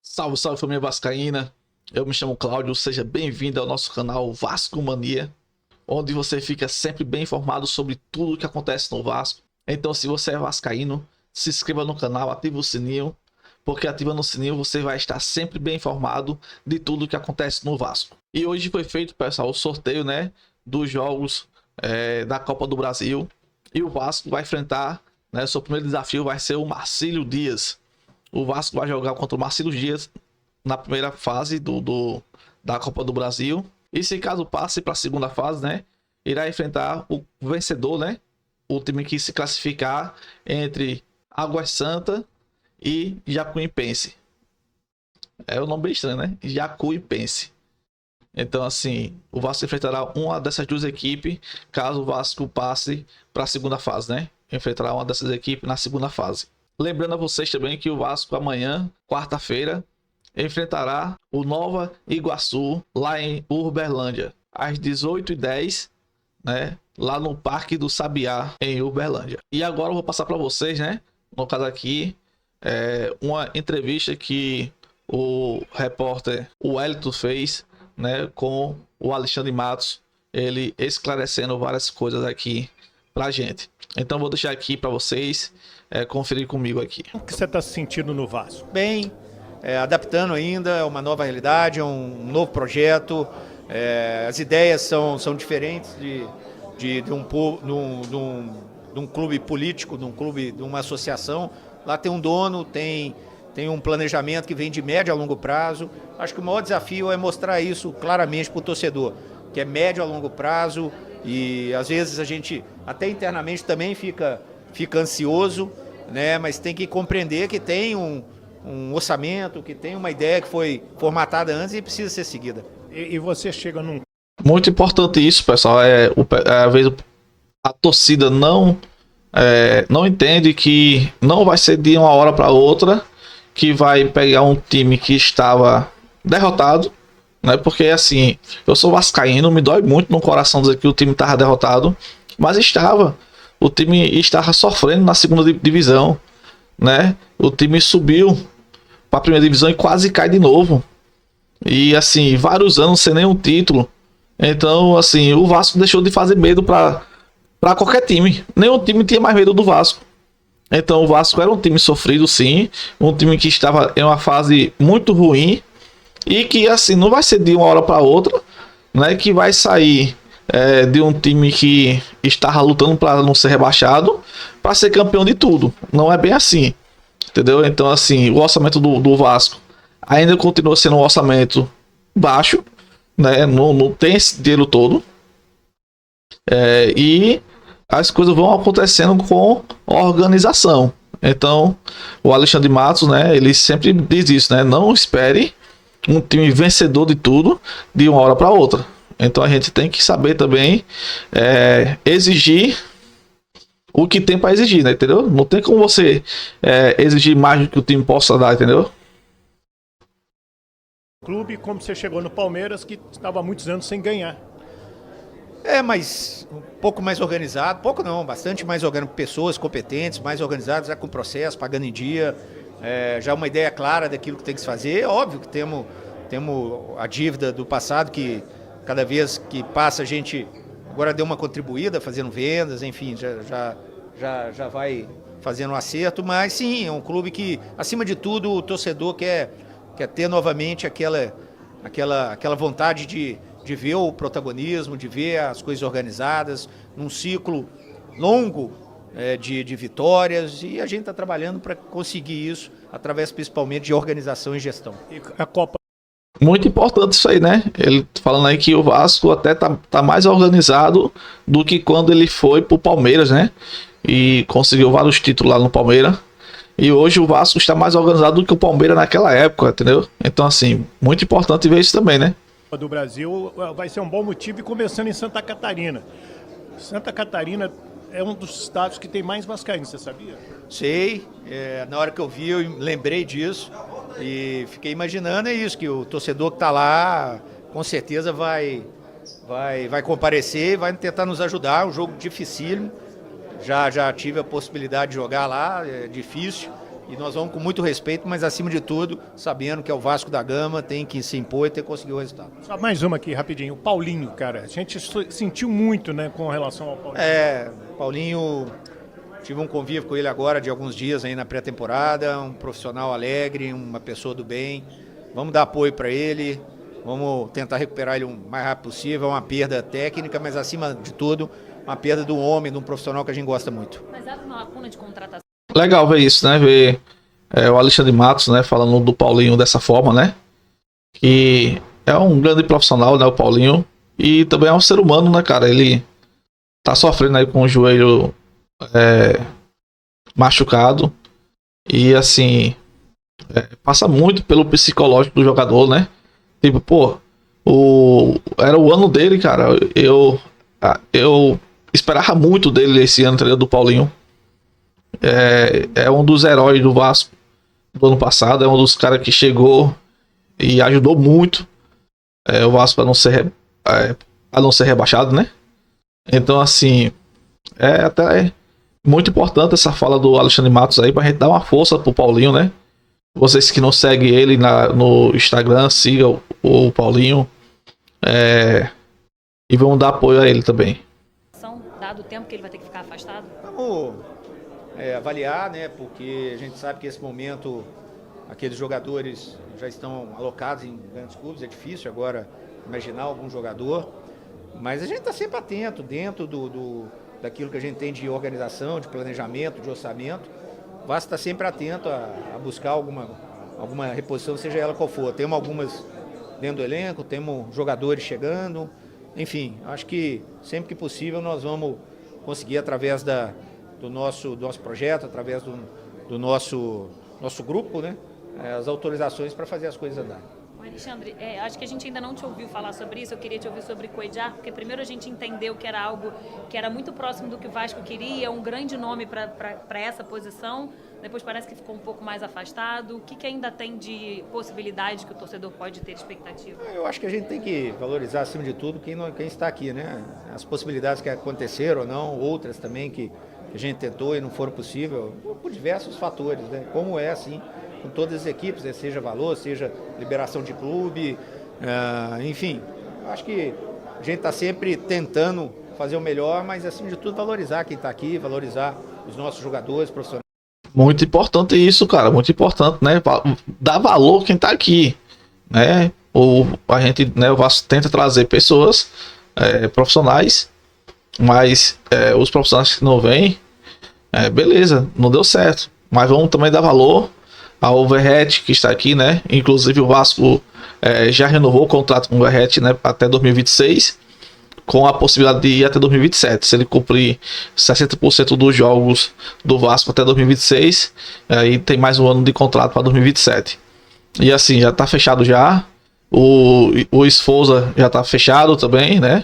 Salve, salve família vascaína. Eu me chamo Cláudio, seja bem-vindo ao nosso canal Vasco Mania, onde você fica sempre bem informado sobre tudo o que acontece no Vasco. Então, se você é vascaíno, se inscreva no canal, ative o sininho, porque ativando o sininho você vai estar sempre bem informado de tudo o que acontece no Vasco. E hoje foi feito, pessoal, o sorteio, né, dos jogos da Copa do Brasil. E o Vasco vai enfrentar, né, seu primeiro desafio vai ser o Marcílio Dias. O Vasco vai jogar contra o Marcílio Dias na primeira fase da Copa do Brasil. E se caso passe para a segunda fase, né, irá enfrentar o vencedor, né, o time que se classificar entre Águas Santa e Jacuipense. É o nome bem estranho, né? Jacuipense. Então, assim, o Vasco enfrentará uma dessas duas equipes caso o Vasco passe para a segunda fase, né? Enfrentará uma dessas equipes na segunda fase. Lembrando a vocês também que o Vasco amanhã, quarta-feira, enfrentará o Nova Iguaçu lá em Uberlândia, às 18h10, né? Lá no Parque do Sabiá, em Uberlândia. E agora eu vou passar para vocês, né? No caso aqui, uma entrevista que o repórter Wellington fez, né, com o Alexandre Matos, ele esclarecendo várias coisas aqui pra gente. Então vou deixar aqui para vocês conferir comigo aqui. O que você está se sentindo no Vasco? Bem, adaptando ainda, é uma nova realidade, é um novo projeto, as ideias são diferentes de um clube político, de uma associação. Lá tem um dono, tem um planejamento que vem de médio a longo prazo. Acho que o maior desafio é mostrar isso claramente para o torcedor, que é médio a longo prazo, e às vezes a gente até internamente também fica ansioso, né? Mas tem que compreender que tem um orçamento, que tem uma ideia que foi formatada antes e precisa ser seguida. E você chega num... Muito importante isso, pessoal. Às vezes a torcida não entende que não vai ser de uma hora para outra que vai pegar um time que estava derrotado, né? Porque assim, eu sou vascaíno, me dói muito no coração dizer que o time estava derrotado, mas o time estava sofrendo na segunda divisão, né? O time subiu para a primeira divisão e quase cai de novo. E assim, vários anos sem nenhum título. Então, assim, o Vasco deixou de fazer medo para qualquer time. Nenhum time tinha mais medo do Vasco. Então, o Vasco era um time sofrido, sim. Um time que estava em uma fase muito ruim. E que, assim, não vai ser de uma hora para outra, né? Que vai sair de um time que estava lutando para não ser rebaixado para ser campeão de tudo. Não é bem assim. Entendeu? Então, assim, o orçamento do Vasco ainda continua sendo um orçamento baixo, né? Não tem esse dinheiro todo. E as coisas vão acontecendo com organização. Então, o Alexandre Matos, né? Ele sempre diz isso, né? Não espere um time vencedor de tudo de uma hora para outra. Então, a gente tem que saber também exigir o que tem para exigir, né? Entendeu? Não tem como você exigir mais do que o time possa dar, entendeu? Clube, como você chegou no Palmeiras, que estava há muitos anos sem ganhar. Mas um pouco mais organizado, pouco não, bastante mais organizado, pessoas competentes, mais organizadas, já com processo, pagando em dia, já uma ideia clara daquilo que tem que se fazer. É óbvio que temos a dívida do passado, que cada vez que passa a gente agora deu uma contribuída, fazendo vendas, enfim, já vai fazendo um acerto, mas sim, é um clube que, acima de tudo, o torcedor quer ter novamente aquela vontade de ver o protagonismo, de ver as coisas organizadas, num ciclo longo de vitórias, e a gente está trabalhando para conseguir isso, através principalmente de organização e gestão. E a Copa... Muito importante isso aí, né? Ele falando aí que o Vasco até tá mais organizado do que quando ele foi pro Palmeiras, né? E conseguiu vários títulos lá no Palmeiras. E hoje o Vasco está mais organizado do que o Palmeiras naquela época, entendeu? Então, assim, muito importante ver isso também, né? do Brasil vai ser um bom motivo, e começando em Santa Catarina. Santa Catarina é um dos estados que tem mais vascaínos, você sabia? Sei, na hora que eu vi eu lembrei disso e fiquei imaginando isso, que o torcedor que está lá com certeza vai comparecer e vai tentar nos ajudar. É um jogo dificílimo, já tive a possibilidade de jogar lá, é difícil, E nós vamos com muito respeito, mas acima de tudo, sabendo que é o Vasco da Gama, tem que se impor e ter que conseguir o resultado. Só mais uma aqui, rapidinho. O Paulinho, cara. A gente sentiu muito, né, com relação ao Paulinho. Paulinho, tive um convívio com ele agora de alguns dias aí na pré-temporada, um profissional alegre, uma pessoa do bem. Vamos dar apoio para ele, vamos tentar recuperar ele o mais rápido possível. É uma perda técnica, mas acima de tudo, uma perda do homem, de um profissional que a gente gosta muito. Mas abre uma lacuna de contratação. Legal ver isso, né? Ver o Alexandre Matos, né? Falando do Paulinho dessa forma, né? Que é um grande profissional, né? O Paulinho. E também é um ser humano, né, cara? Ele tá sofrendo aí com o joelho machucado. E assim, passa muito pelo psicológico do jogador, né? Tipo, pô, era o ano dele, cara. Eu esperava muito dele esse ano, do Paulinho. É um dos heróis do Vasco do ano passado. É um dos caras que chegou e ajudou muito o Vasco a não ser rebaixado, né? Então, assim, até muito importante essa fala do Alexandre Matos aí, pra gente dar uma força pro Paulinho, né? Vocês que não seguem ele no Instagram, sigam o Paulinho e vão dar apoio a ele também. Dado o tempo que ele vai ter que ficar afastado? Vamos avaliar, né? Porque a gente sabe que nesse momento aqueles jogadores já estão alocados em grandes clubes, é difícil agora imaginar algum jogador, mas a gente está sempre atento dentro daquilo que a gente tem de organização, de planejamento, de orçamento. O Vasco está sempre atento a buscar alguma reposição, seja ela qual for. Temos algumas dentro do elenco, temos jogadores chegando, enfim, acho que sempre que possível nós vamos conseguir, através do nosso projeto, através do nosso grupo, né, as autorizações para fazer as coisas andarem. Alexandre, acho que a gente ainda não te ouviu falar sobre isso. Eu queria te ouvir sobre Cuéllar, porque primeiro a gente entendeu que era algo que era muito próximo do que o Vasco queria, um grande nome para essa posição. Depois parece que ficou um pouco mais afastado. O que ainda tem de possibilidade que o torcedor pode ter expectativa? Eu acho que a gente tem que valorizar, acima de tudo, quem está aqui, né? As possibilidades que aconteceram ou não, outras também que a gente tentou e não foram possíveis, por diversos fatores, né? Como é assim, com todas as equipes, né? Seja valor, seja liberação de clube, enfim. Acho que a gente está sempre tentando fazer o melhor, mas acima de tudo valorizar quem está aqui, valorizar os nossos jogadores profissionais. Muito importante isso, cara, muito importante, né? Dar valor quem tá aqui, né? A gente, né, o Vasco tenta trazer pessoas profissionais, mas os profissionais que não vêm, beleza, não deu certo, mas vamos também dar valor ao Verratti que está aqui, né? Inclusive o Vasco já renovou o contrato com o Verratti, né, até 2026, com a possibilidade de ir até 2027. Se ele cumprir 60% dos jogos do Vasco até 2026, aí tem mais um ano de contrato para 2027. E assim, já está fechado já. O Esforza já está fechado também, né?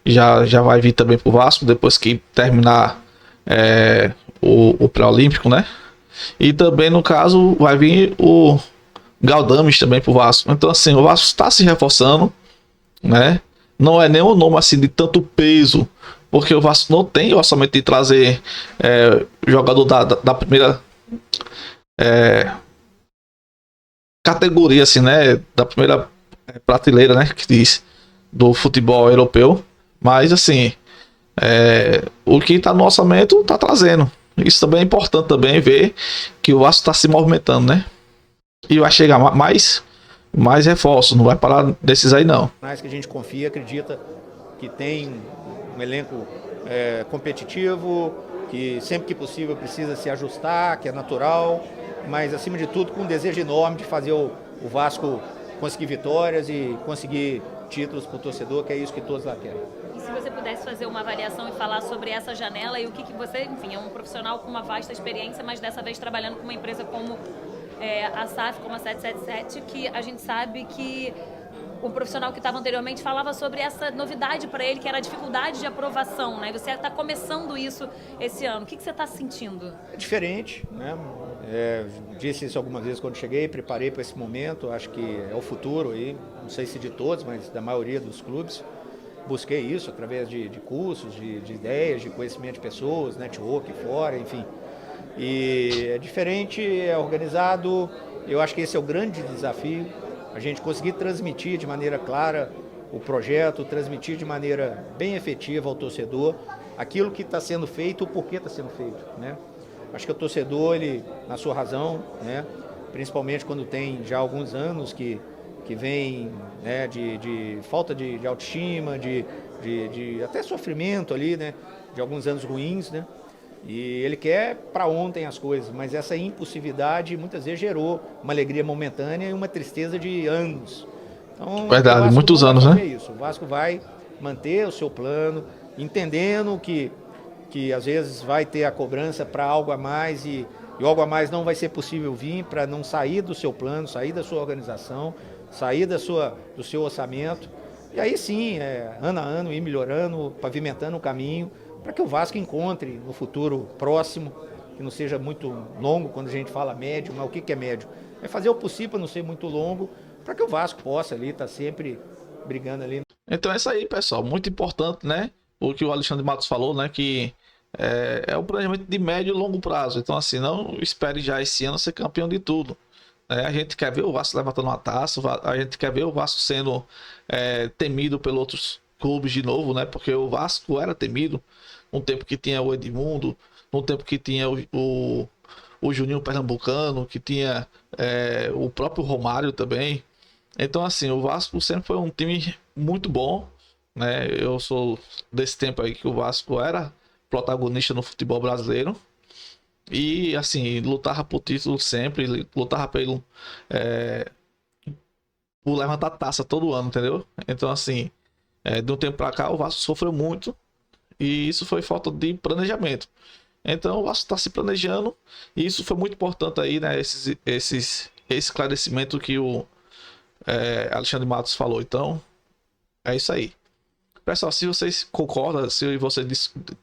Já vai vir também pro Vasco depois que terminar o pré-olímpico, né? E também, no caso, vai vir o Galdames também pro Vasco. Então, assim, o Vasco está se reforçando, né? Não é nenhum nome assim de tanto peso, porque o Vasco não tem orçamento de trazer jogador da primeira categoria, assim, né? Da primeira prateleira, né? Que diz, do futebol europeu. Mas, assim, o que tá no orçamento tá trazendo. Isso também é importante também ver que o Vasco tá se movimentando, né? E vai chegar mais reforços, não vai parar desses aí não. Mais que a gente confia, acredita que tem um elenco competitivo, que sempre que possível precisa se ajustar, que é natural, mas acima de tudo com um desejo enorme de fazer o Vasco conseguir vitórias e conseguir títulos para o torcedor, que é isso que todos lá querem. E se você pudesse fazer uma avaliação e falar sobre essa janela e o que você, enfim, é um profissional com uma vasta experiência, mas dessa vez trabalhando com uma empresa como a SAF, como a 777, que a gente sabe que o profissional que estava anteriormente falava sobre essa novidade para ele, que era a dificuldade de aprovação, né? Você está começando isso esse ano. O que você está sentindo? É diferente, né? Disse isso algumas vezes quando cheguei, preparei para esse momento, acho que é o futuro aí, não sei se de todos, mas da maioria dos clubes. Busquei isso através de cursos, de ideias, de conhecimento de pessoas, network fora, enfim. E é diferente, é organizado. Eu acho que esse é o grande desafio, a gente conseguir transmitir de maneira clara o projeto, transmitir de maneira bem efetiva ao torcedor aquilo que está sendo feito, o porquê está sendo feito, né? Acho que o torcedor, ele, na sua razão, né, principalmente quando tem já alguns anos que vem, né, de falta de autoestima, de até sofrimento ali, né, de alguns anos ruins, né? E ele quer para ontem as coisas, mas essa impulsividade muitas vezes gerou uma alegria momentânea e uma tristeza de anos. Então, Verdade, o Vasco muitos não anos, vai né? fazer isso. O Vasco vai manter o seu plano, entendendo que às vezes vai ter a cobrança para algo a mais e algo a mais não vai ser possível vir para não sair do seu plano, sair da sua organização, sair do seu orçamento. E aí sim, ano a ano, ir melhorando, pavimentando o caminho para que o Vasco encontre no futuro próximo, que não seja muito longo quando a gente fala médio, mas o que é médio? É fazer o possível para não ser muito longo, para que o Vasco possa ali estar sempre brigando ali. Então é isso aí, pessoal. Muito importante, né? O que o Alexandre Matos falou, né? Que é o planejamento de médio e longo prazo. Então, assim, não espere já esse ano ser campeão de tudo. A gente quer ver o Vasco levantando uma taça, a gente quer ver o Vasco sendo temido pelos outros clubes de novo, né? Porque o Vasco era temido no tempo que tinha o Edmundo, no tempo que tinha o Juninho Pernambucano, que tinha o próprio Romário também. Então, assim, o Vasco sempre foi um time muito bom, né? Eu sou desse tempo aí que o Vasco era protagonista no futebol brasileiro. E, assim, lutava por título sempre, lutava por levantar taça todo ano, entendeu? Então, assim, de um tempo pra cá, o Vasco sofreu muito e isso foi falta de planejamento. Então, o Vasco está se planejando e isso foi muito importante aí, né? Esse esclarecimento que o Alexandre Matos falou. Então, é isso aí. Pessoal, se vocês concordam, se você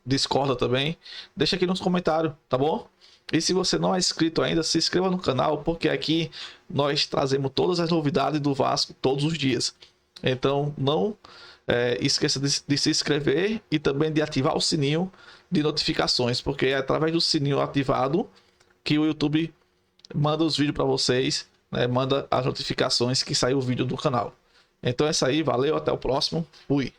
discorda também, deixa aqui nos comentários, tá bom? E se você não é inscrito ainda, se inscreva no canal, porque aqui nós trazemos todas as novidades do Vasco todos os dias. Então, não esqueça de se inscrever e também de ativar o sininho de notificações, porque é através do sininho ativado que o YouTube manda os vídeos para vocês, né? Manda as notificações que saiu o vídeo do canal. Então é isso aí, valeu, até o próximo, fui!